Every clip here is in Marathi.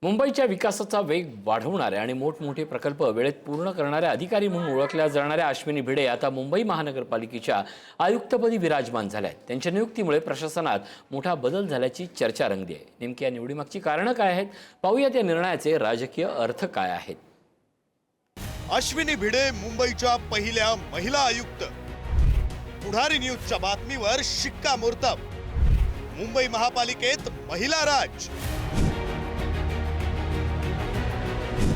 मुंबईच्या विकासाचा वेग वाढवणारे आणि मोठमोठे प्रकल्प वेळेत पूर्ण करणारे अधिकारी म्हणून ओळखल्या जाणाऱ्या अश्विनी भिडे आता मुंबई महानगरपालिकेच्या आयुक्तपदी विराजमान झाल्या आहेत। त्यांच्या नियुक्तीमुळे प्रशासनात मोठा बदल झाल्याची चर्चा रंगली आहे। नेमकी या निवडीमागची कारणं काय आहेत, पाहूयात या निर्णयाचे राजकीय अर्थ काय आहेत। अश्विनी भिडे मुंबईच्या पहिल्या महिला आयुक्त। पुढारी न्यूजच्या बातमीवर शिक्कामोर्तब। मुंबई महापालिकेत महिला राज।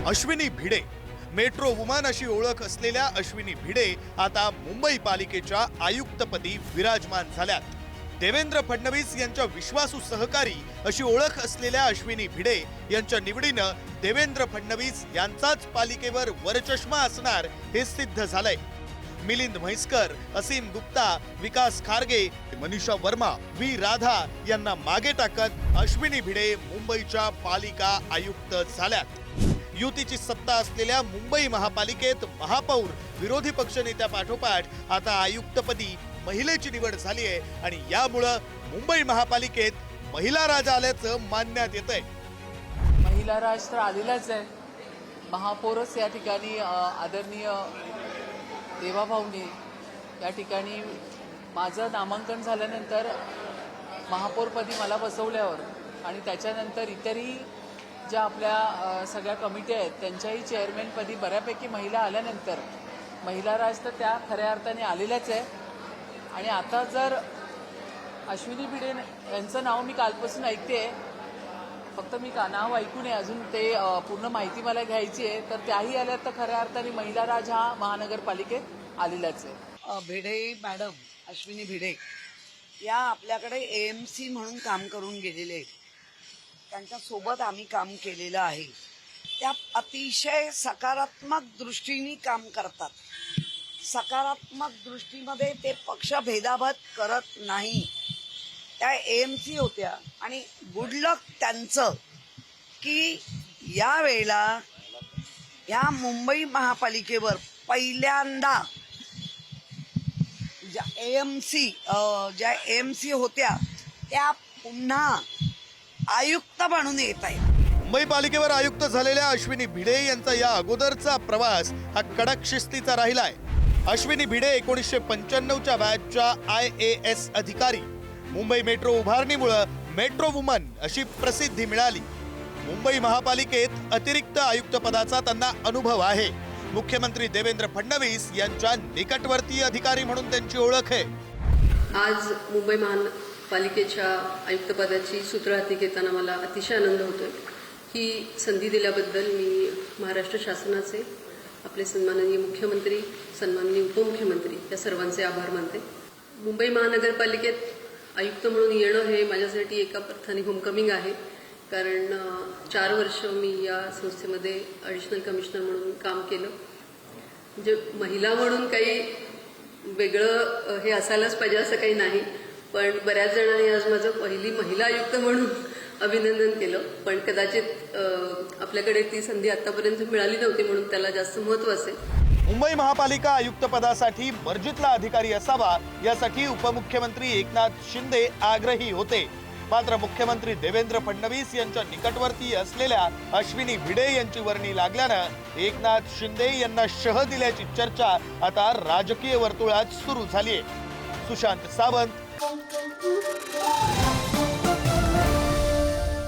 अश्विनी भिडे मेट्रो वुमन अशी ओळख असलेल्या अश्विनी भिडे आता मुंबई पालिकेच्या आयुक्तपदी विराजमान झाल्यात। देवेंद्र फडणवीस यांच्या विश्वासू सहकारी अशी ओळख असलेल्या अश्विनी भिडे यांच्या निवडीनं देवेंद्र फडणवीस यांचाच पालिकेवर वरचष्मा असणार हे सिद्ध झालंय। मिलिंद म्हैसकर, असीम गुप्ता, विकास खारगे, मनीषा वर्मा, व्ही राधा यांना मागे टाकत अश्विनी भिडे मुंबईच्या पालिका आयुक्त झाल्यात। युतीची सत्ता असलेल्या मुंबई महापालिकेत महापौर, विरोधी पक्षनेत्यापाठोपाठ आता आयुक्तपदी महिलेची निवड झाली आहे आणि यामुळे मुंबई महापालिकेत महिला राज आल्याचं मानण्यात येतंय। महिला राज तर आलेलाच आहे। महापौरच या ठिकाणी आदरणीय देवाभाऊंनी या ठिकाणी माझं नामांकन झाल्यानंतर महापौरपदी मला बसवल्यावर आणि त्याच्यानंतर इतरही ज्या आपल्या सगळ्या कमिटी आहेत त्यांच्याही चेअरमॅनपदी बऱ्यापैकी महिला आल्यानंतर महिला राज तर त्या खऱ्या अर्थाने आलेल्याच आहे। आणि आता जर अश्विनी भिडे यांचं नाव मी कालपासून ऐकते, फक्त मी नाव ऐकून आहे, अजून ते पूर्ण माहिती मला घ्यायची आहे, तर त्याही आल्या तर खऱ्या अर्थाने महिला राज हा महानगरपालिकेत आलेलाच आहे। भिडे मॅडम अश्विनी भिडे या आपल्याकडे AMC म्हणून काम करून गेलेले आहेत। त्यांच्यासोबत आम्ही काम केलेलं आहे। त्या अतिशय सकारात्मक दृष्टीने काम करतात। सकारात्मक दृष्टीमध्ये ते पक्ष भेदाभेद करत नाही। त्या AMC होत्या आणि गुड लक त्यांचं की या वेळेला या मुंबई महापालिकेवर पहिल्यांदा ज्या AMC होत्या त्या पुन्हा आयुक्त म्हणून येत आहेत। मुंबई पालिकेवर आयुक्त झालेल्या अश्विनी भिडे यांचा या अगोदरचा प्रवास हा कडक शिस्तीचा राहिलाय। अश्विनी भिडे 1995च्या बॅचच्या IAS अधिकारी। मुंबई मेट्रो उभारणीमुळे मेट्रो वुमन अशी प्रसिद्धी मिळाली। मुंबई महापालिकेत अतिरिक्त आयुक्त पदाचा त्यांना अनुभव आहे। मुख्यमंत्री देवेंद्र फडणवीस यांच्या निकटवर्तीय अधिकारी म्हणून त्यांची ओळख आहे। आज मुंबई महापालिकेच्या आयुक्तपदाची सूत्र हाती घेताना मला अतिशय आनंद होतोय। ही संधी दिल्याबद्दल मी महाराष्ट्र शासनाचे, आपले सन्माननीय मुख्यमंत्री, सन्माननीय उपमुख्यमंत्री या सर्वांचे आभार मानते। मुंबई महानगरपालिकेत आयुक्त म्हणून येणं हे माझ्यासाठी एका अर्थाने होमकमिंग आहे, कारण 4 वर्ष मी या संस्थेमध्ये ॲडिशनल कमिशनर म्हणून काम केलं। म्हणजे महिला म्हणून काही वेगळं हे असायलाच पाहिजे असं काही नाही, पण बऱ्याच जणांनी आज माझं पहिली महिला आयुक्त म्हणून अभिनंदन केलं, पण कदाचित आपल्याकडे ती संधी आतापर्यंत मिळाली नव्हती म्हणून त्याला जास्त महत्त्व असेल। मुंबई महापालिका आयुक्त पदासाठी मर्जीतला अधिकारी असावा यासाठी उपमुख्यमंत्री एकनाथ शिंदे आग्रही होते, मात्र मुख्यमंत्री देवेंद्र फडणवीस यांच्या निकटवर्ती असलेल्या अश्विनी भिडे यांची वर्णी लागल्यानं एकनाथ शिंदे यांना शह दिल्याची चर्चा आता राजकीय वर्तुळात सुरू झाली आहे। सुशांत सावंत,